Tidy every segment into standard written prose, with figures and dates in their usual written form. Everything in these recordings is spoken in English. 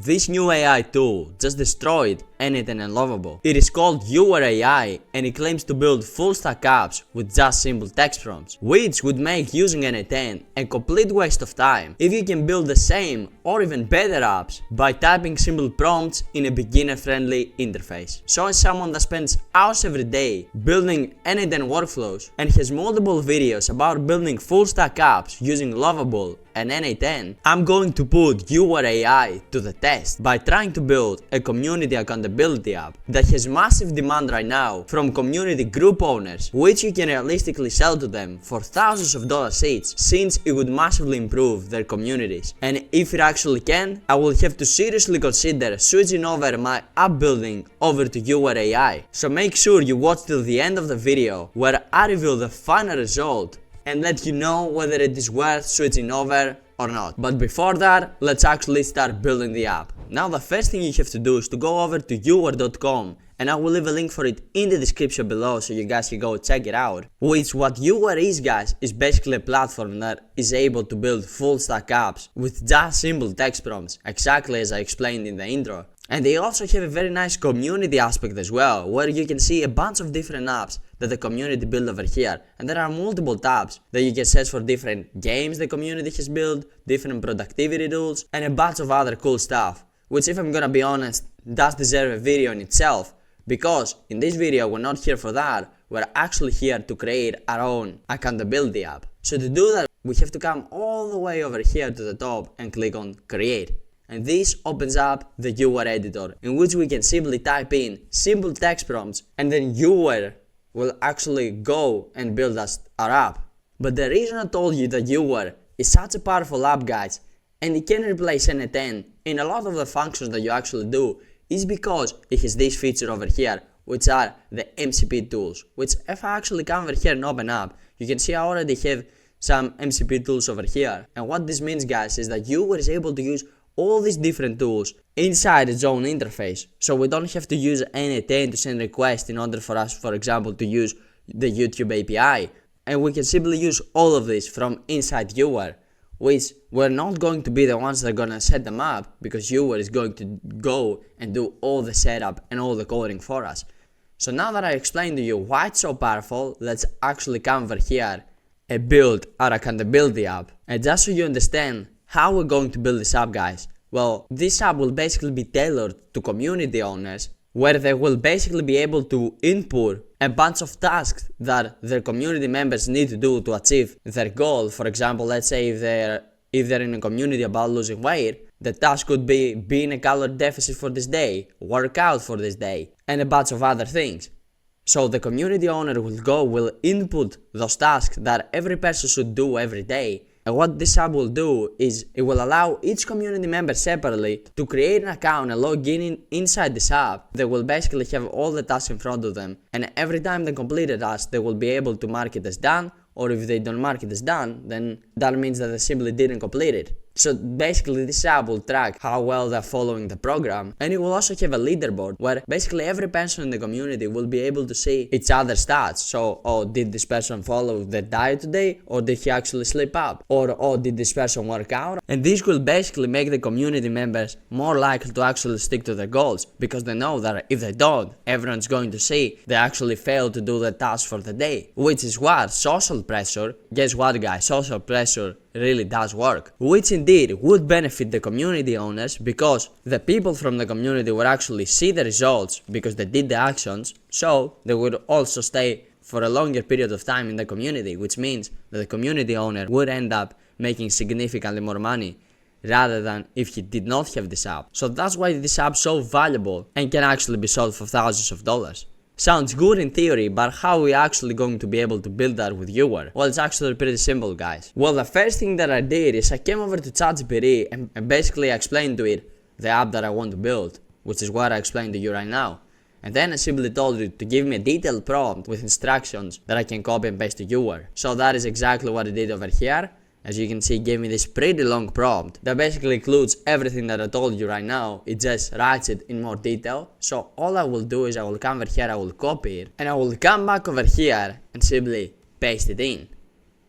This new AI tool just destroyed N8N and Lovable. It is called YouWare AI and it claims to build full stack apps with just simple text prompts, which would make using N8N a complete waste of time if you can build the same or even better apps by typing simple prompts in a beginner-friendly interface. So as someone that spends hours every day building N8N workflows and has multiple videos about building full stack apps using Lovable and N8N, I'm going to put YouWare AI to the test by trying to build a community accountability app that has massive demand right now from community group owners, which you can realistically sell to them for thousands of dollars each, since it would massively improve their communities. And if it actually can, I will have to seriously consider switching over my app building over to YouWare AI. So make sure you watch till the end of the video where I reveal the final result and let you know whether it is worth switching over or not. But before that, let's actually start building the app. Now the first thing you have to do is to go over to YouWare.com, and I will leave a link for it in the description below so you guys can go check it out. Which what YouWare is, guys, is basically a platform that is able to build full stack apps with just simple text prompts, exactly as I explained in the intro. And they also have a very nice community aspect as well, where you can see a bunch of different apps that the community built over here. And there are multiple tabs that you can search for different games the community has built, different productivity tools, and a bunch of other cool stuff. Which, if I'm gonna be honest, does deserve a video in itself. Because in this video we're not here for that, we're actually here to create our own accountability app. So to do that, we have to come all the way over here to the top and click on create. And this opens up the YouWare editor, in which we can simply type in simple text prompts and then YouWare will actually go and build us our app. But the reason I told you that YouWare is such a powerful app, guys, and it can replace N8N in a lot of the functions that you actually do, is because it has this feature over here, which are the MCP tools, which if I actually come over here and open up, you can see I already have some MCP tools over here. And what this means, guys, is that YouWare is able to use all these different tools inside its own interface. So we don't have to use N8N to send requests in order for us, for example, to use the YouTube API. And we can simply use all of this from inside YouWare, which we're not going to be the ones that are gonna set them up, because YouWare is going to go and do all the setup and all the coding for us. So now that I explained to you why it's so powerful, let's actually come over here and build our accountability app. And just so you understand how we're going to build this app, guys, well, this app will basically be tailored to community owners, where they will basically be able to input a bunch of tasks that their community members need to do to achieve their goal. For example, let's say if they're in a community about losing weight, the task could be in a calorie deficit for this day, work out for this day, and a bunch of other things. So the community owner will input those tasks that every person should do every day. And what this app will do is it will allow each community member separately to create an account and log in inside this app. They will basically have all the tasks in front of them, and every time they complete a task, they will be able to mark it as done, or if they don't mark it as done, then that means that they simply didn't complete it. So basically this app will track how well they're following the program, and it will also have a leaderboard where basically every person in the community will be able to see each other's stats. So, oh, did this person follow their diet today, or did he actually slip up, or oh, did this person work out? And this will basically make the community members more likely to actually stick to their goals, because they know that if they don't, everyone's going to see they actually failed to do the task for the day. Which is what social pressure, guess what, guys, social pressure really does work, which indeed would benefit the community owners, because the people from the community would actually see the results because they did the actions, so they would also stay for a longer period of time in the community, which means that the community owner would end up making significantly more money rather than if he did not have this app. So that's why this app is so valuable and can actually be sold for thousands of dollars. Sounds good in theory, but how are we actually going to be able to build that with YouWare? Well, it's actually pretty simple, guys. Well, the first thing that I did is I came over to ChatGPT and basically explained to it the app that I want to build, which is what I explained to you right now. And then I simply told it to give me a detailed prompt with instructions that I can copy and paste to YouWare. So that is exactly what I did over here. As you can see, it gave me this pretty long prompt that basically includes everything that I told you right now. It just writes it in more detail. So all I will do is I will come over here, I will copy it, and I will come back over here and simply paste it in.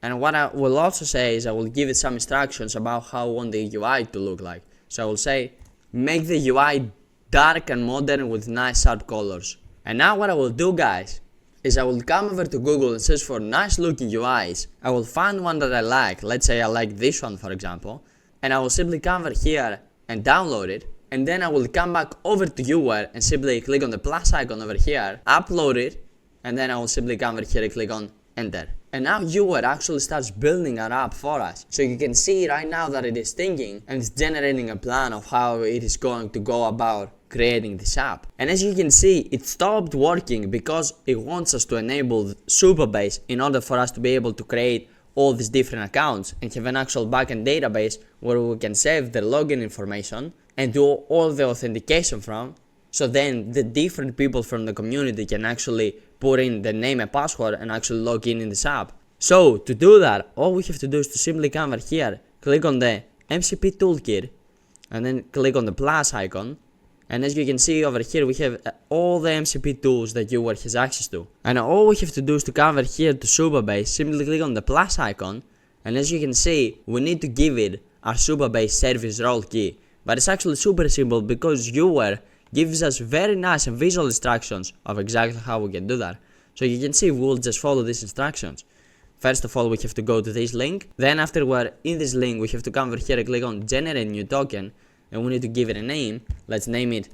And what I will also say is I will give it some instructions about how I want the UI to look like. So I will say make the UI dark and modern with nice sharp colors. And now what I will do, guys, is I will come over to Google and search for nice looking UIs. I will find one that I like. Let's say I like this one, for example, and I will simply come over here and download it. And then I will come back over to YouWare and simply click on the plus icon over here, upload it, and then I will simply come over here and click on enter. And now YouWare actually starts building our app for us. So you can see right now that it is thinking and it's generating a plan of how it is going to go about creating this app. And as you can see, it stopped working because it wants us to enable Supabase in order for us to be able to create all these different accounts and have an actual backend database where we can save the login information and do all the authentication from. So then the different people from the community can actually put in the name and password and actually log in this app. So to do that, all we have to do is to simply come over here, click on the MCP toolkit, and then click on the plus icon. And as you can see over here, we have all the MCP tools that YouWare has access to. And all we have to do is to come over here to Supabase, simply click on the plus icon. And as you can see, we need to give it our Supabase service role key. But it's actually super simple because YouWare gives us very nice and visual instructions of exactly how we can do that. So you can see we'll just follow these instructions. First of all, we have to go to this link. Then after we're in this link, we have to come over here and click on generate new token. And we need to give it a name. Let's name it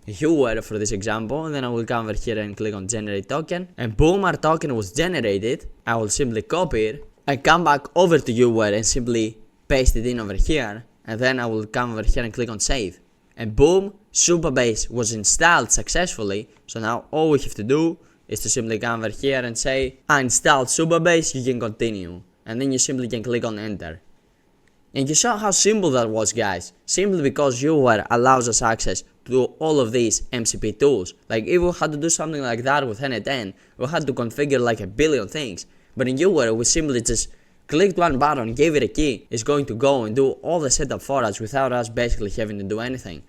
YouWare for this example. And then I will come over here and click on generate token. And boom, our token was generated. I will simply copy it. I come back over to YouWare and simply paste it in over here. And then I will come over here and click on save. And boom, Supabase was installed successfully. So now all we have to do is to simply come over here and say, I installed Supabase, you can continue. And then you simply can click on enter. And you saw how simple that was, guys. Simply because YouWare allows us access to all of these MCP tools. Like if we had to do something like that with N8N, we had to configure like a billion things. But in YouWare, we simply just clicked one button, gave it a key, it's going to go and do all the setup for us without us basically having to do anything.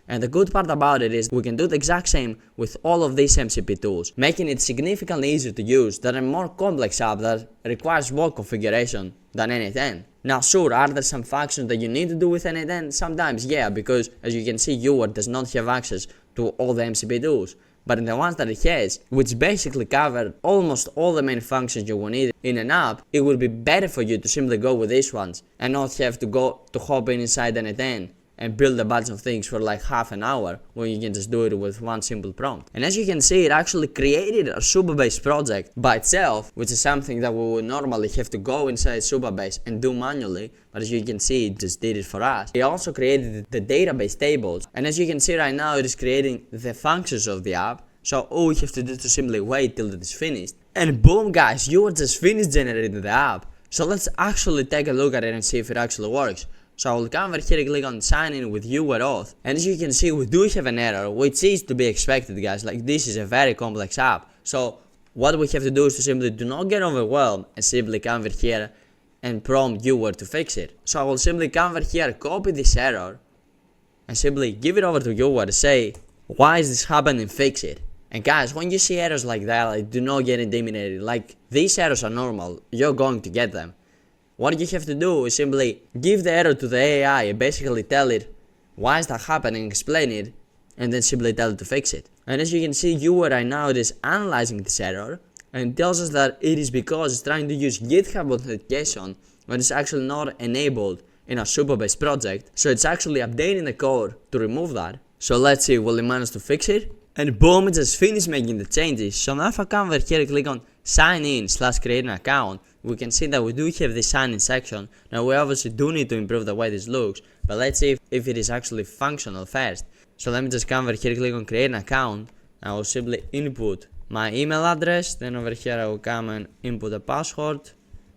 And the good part about it is we can do the exact same with all of these MCP tools, making it significantly easier to use than a more complex app that requires more configuration than N8N. Now sure, are there some functions that you need to do with N8N? Sometimes yeah, because as you can see, YouWare does not have access to all the MCP tools. But in the ones that it has, which basically cover almost all the main functions you will need in an app, it would be better for you to simply go with these ones and not have to go to hop in inside N8N and build a bunch of things for like half an hour when you can just do it with one simple prompt. And as you can see, it actually created a Supabase project by itself, which is something that we would normally have to go inside Supabase and do manually. But as you can see, it just did it for us. It also created the database tables. And as you can see right now, it is creating the functions of the app. So all we have to do is to simply wait till it is finished. And boom, guys, you are just finished generating the app. So let's actually take a look at it and see if it actually works. So I will come over here and click on sign in with YouWare auth. And as you can see, we do have an error, which is to be expected, guys. Like this is a very complex app. So what we have to do is to simply do not get overwhelmed and simply come over here and prompt YouWare to fix it. So I will simply come over here, copy this error and simply give it over to YouWare to say, why is this happening, fix it. And guys, when you see errors like that, like, do not get intimidated. Like these errors are normal, you're going to get them. What you have to do is simply give the error to the AI and basically tell it why is that happening, explain it, and then simply tell it to fix it. And as you can see, YouWare right now it is analyzing this error and tells us that it is because it's trying to use GitHub authentication when it's actually not enabled in our Supabase project. So it's actually updating the code to remove that. So let's see, will it manage to fix it? And boom, it just finished making the changes. So now if I come over here and click on sign in / create an account, we can see that we do have this sign in section. Now we obviously do need to improve the way this looks, but let's see if it is actually functional first. So let me just come over here, click on create an account. I will simply input my email address, then over here I will come and input a password,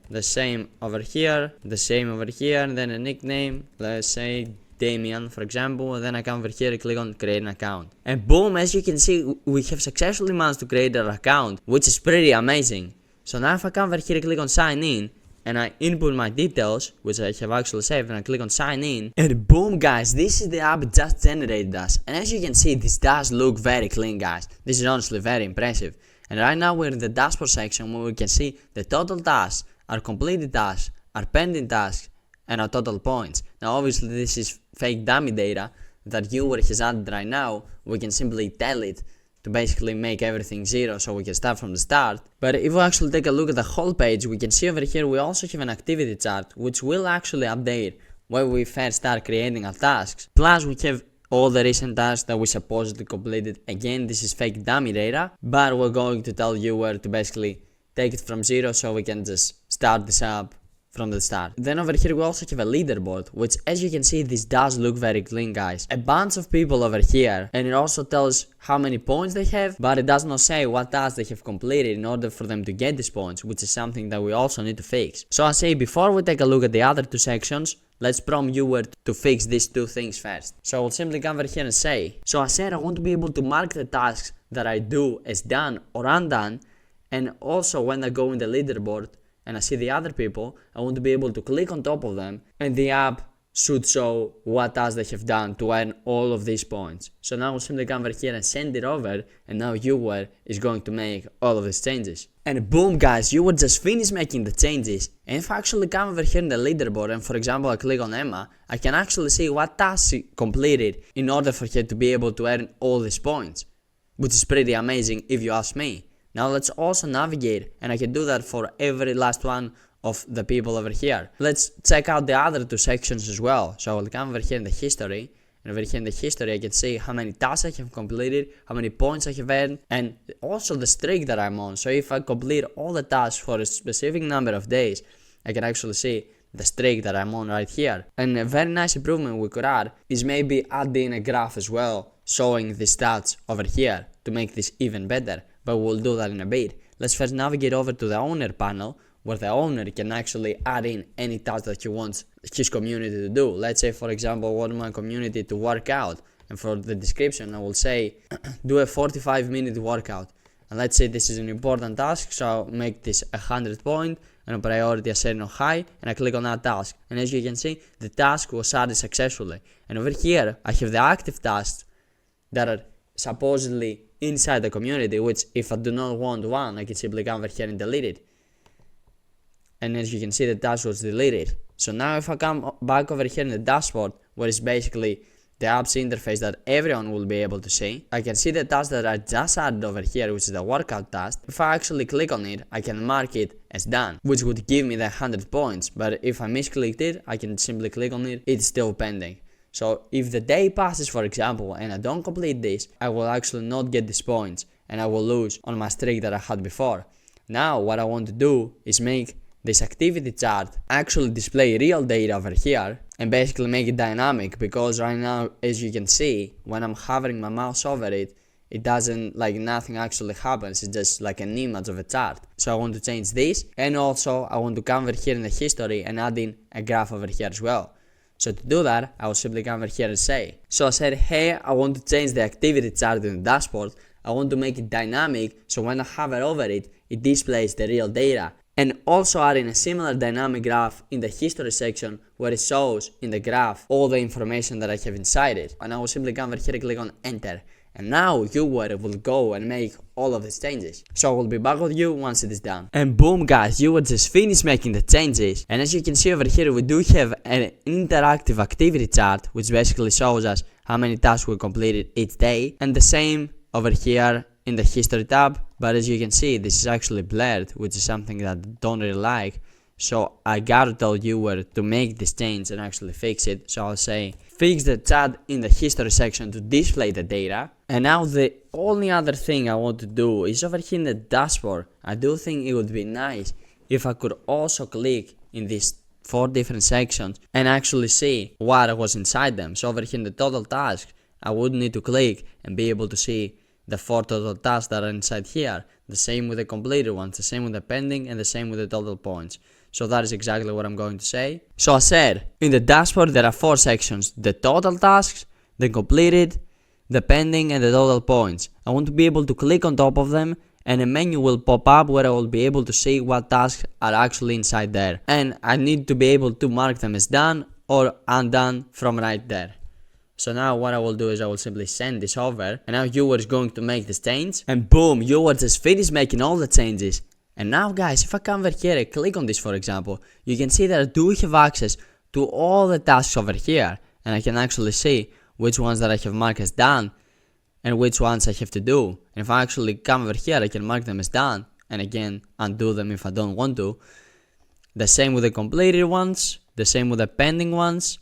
the same over here, the same over here, and then a nickname, let's say Damien for example, and then I come over here and click on create an account. And boom, as you can see, we have successfully managed to create our account, which is pretty amazing. So now if I come over here and click on sign in, and I input my details, which I have actually saved, and I click on sign in, and boom guys, this is the app it just generated us. And as you can see, this does look very clean, guys. This is honestly very impressive. And right now we're in the dashboard section where we can see the total tasks, our completed tasks, our pending tasks, and our total points. Now obviously this is fake dummy data that YouWare has added right now, we can simply tell it to basically make everything 0 so we can start from the start. But if we actually take a look at the whole page, we can see over here we also have an activity chart which will actually update when we first start creating our tasks. Plus we have all the recent tasks that we supposedly completed. Again, this is fake dummy data, but we're going to tell YouWare to basically take it from 0 so we can just start this up from the start. Then over here we also have a leaderboard, which as you can see, this does look very clean, guys. A bunch of people over here, and it also tells how many points they have, but it does not say what tasks they have completed in order for them to get these points, which is something that we also need to fix. So I say before we take a look at the other two sections, let's prompt YouWare to fix these two things first. So I'll simply come over here and say, so I said I want to be able to mark the tasks that I do as done or undone, and also when I go in the leaderboard and I see the other people, I want to be able to click on top of them and the app should show what tasks they have done to earn all of these points. So now we'll simply come over here and send it over, and now YouWare is going to make all of these changes. And boom, guys, YouWare just finished making the changes. And if I actually come over here in the leaderboard and for example I click on Emma, I can actually see what tasks she completed in order for her to be able to earn all these points, which is pretty amazing if you ask me. Now let's also navigate, and I can do that for every last one of the people over here. Let's check out the other two sections as well. So I'll come over here in the history, and over here in the history I can see how many tasks I have completed, how many points I have earned, and also the streak that I'm on. So if I complete all the tasks for a specific number of days, I can actually see the streak that I'm on right here. And a very nice improvement we could add is maybe adding a graph as well, showing the stats over here to make this even better. But we'll do that in a bit. Let's first navigate over to the owner panel, where the owner can actually add in any task that he wants his community to do. Let's say for example I want my community to work out, and for the description I will say do a 45-minute workout, and let's say this is an important task, so I'll make this 100 point and a priority assigned on high, and I click on that task, and as you can see the task was added successfully. And over here I have the active tasks that are supposedly inside the community, which if I do not want one, I can simply come over here and delete it. And as you can see the task was deleted. So now if I come back over here in the dashboard, where it's basically the app's interface that everyone will be able to see, I can see the task that I just added over here, which is the workout task. If I actually click on it, I can mark it as done, which would give me the 100 points, but if I misclicked it, I can simply click on it, it's still pending. So if the day passes, for example, and I don't complete this, I will actually not get these points and I will lose on my streak that I had before. Now what I want to do is make this activity chart actually display real data over here and basically make it dynamic, because right now as you can see when I'm hovering my mouse over it, it doesn't, like, nothing actually happens, it's just like an image of a chart. So I want to change this, and also I want to come over here in the history and add in a graph over here as well. So to do that, I will simply come over here and say, so I said, hey, I want to change the activity chart in the dashboard. I want to make it dynamic, so when I hover over it, it displays the real data. And also adding a similar dynamic graph in the history section, where it shows in the graph all the information that I have inside it. And I will simply come over here and click on enter. And now YouWare will go and make all of these changes. So I will be back with you once it is done. And boom, guys, YouWare just finished making the changes. And as you can see over here, we do have an interactive activity chart, which basically shows us how many tasks we completed each day. And the same over here in the history tab. But as you can see, this is actually blurred, which is something that I don't really like. So I gotta tell YouWare to make this change and actually fix it. So I'll say fix the chart in the history section to display the data. And now the only other thing I want to do is over here in the dashboard. I do think it would be nice if I could also click in these 4 different sections and actually see what was inside them. So over here in the total tasks, I would need to click and be able to see the 4 total tasks that are inside here. The same with the completed ones, the same with the pending, and the same with the total points. So that is exactly what I'm going to say. So I said, in the dashboard there are 4 sections: the total tasks, the completed, the pending, and the total points. I want to be able to click on top of them, and a menu will pop up where I will be able to see what tasks are actually inside there. And I need to be able to mark them as done or undone from right there. So now what I will do is I will simply send this over, and now YouWare is going to make this change, and boom, YouWare just finished making all the changes. And now guys, if I come over here and click on this, for example, you can see that I do have access to all the tasks over here, and I can actually see which ones that I have marked as done and which ones I have to do. And if I actually come over here, I can mark them as done and again undo them if I don't want to. The same with the completed ones, the same with the pending ones,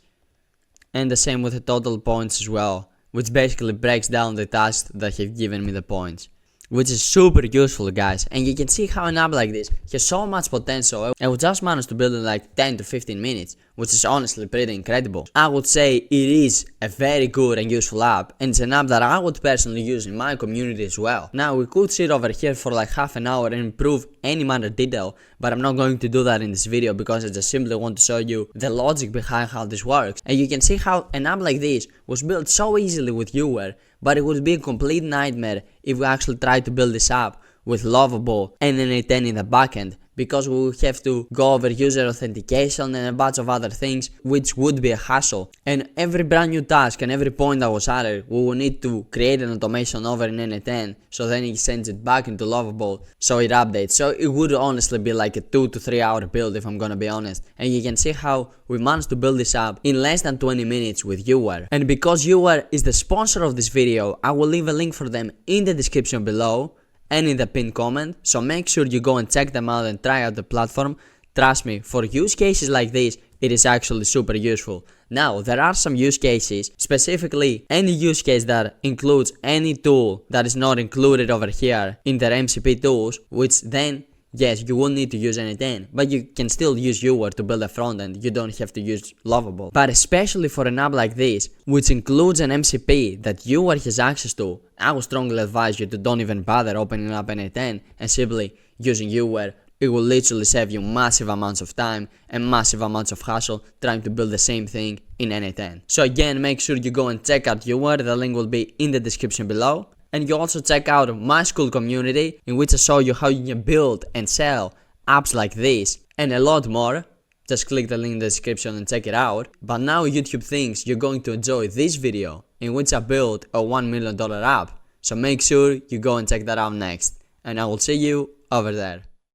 and the same with the total points as well, which basically breaks down the tasks that have given me the points, which is super useful, guys. And you can see how an app like this has so much potential, and we just managed to build it in like 10 to 15 minutes, which is honestly pretty incredible. I would say it is a very good and useful app, and it's an app that I would personally use in my community as well. Now, we could sit over here for like half an hour and improve any minor detail, but I'm not going to do that in this video because I just simply want to show you the logic behind how this works. And you can see how an app like this was built so easily with YouWare, but it would be a complete nightmare if we actually tried to build this app with Lovable and N8N in the backend, because we would have to go over user authentication and a bunch of other things, which would be a hassle. And every brand new task and every point that was added, we will need to create an automation over in N8N, so then it sends it back into Lovable so it updates. So it would honestly be like a 2 to 3 hour build if I'm gonna be honest. And you can see how we managed to build this app in less than 20 minutes with YouWare. And because YouWare is the sponsor of this video, I will leave a link for them in the description below and in the pinned comment, so make sure you go and check them out and try out the platform. Trust me, for use cases like this, it is actually super useful. Now, there are some use cases, specifically any use case that includes any tool that is not included over here in their MCP tools, which then, yes, you will need to use N8N, but you can still use YouWare to build a frontend. You don't have to use Lovable. But especially for an app like this, which includes an MCP that YouWare has access to, I would strongly advise you to don't even bother opening up N8N and simply using YouWare. It will literally save you massive amounts of time and massive amounts of hassle trying to build the same thing in N8N. So again, make sure you go and check out YouWare. The link will be in the description below. And you also check out my school community, in which I show you how you can build and sell apps like this and a lot more. Just click the link in the description and check it out. But now YouTube thinks you're going to enjoy this video, in which I built a $1 million app. So make sure you go and check that out next. And I will see you over there.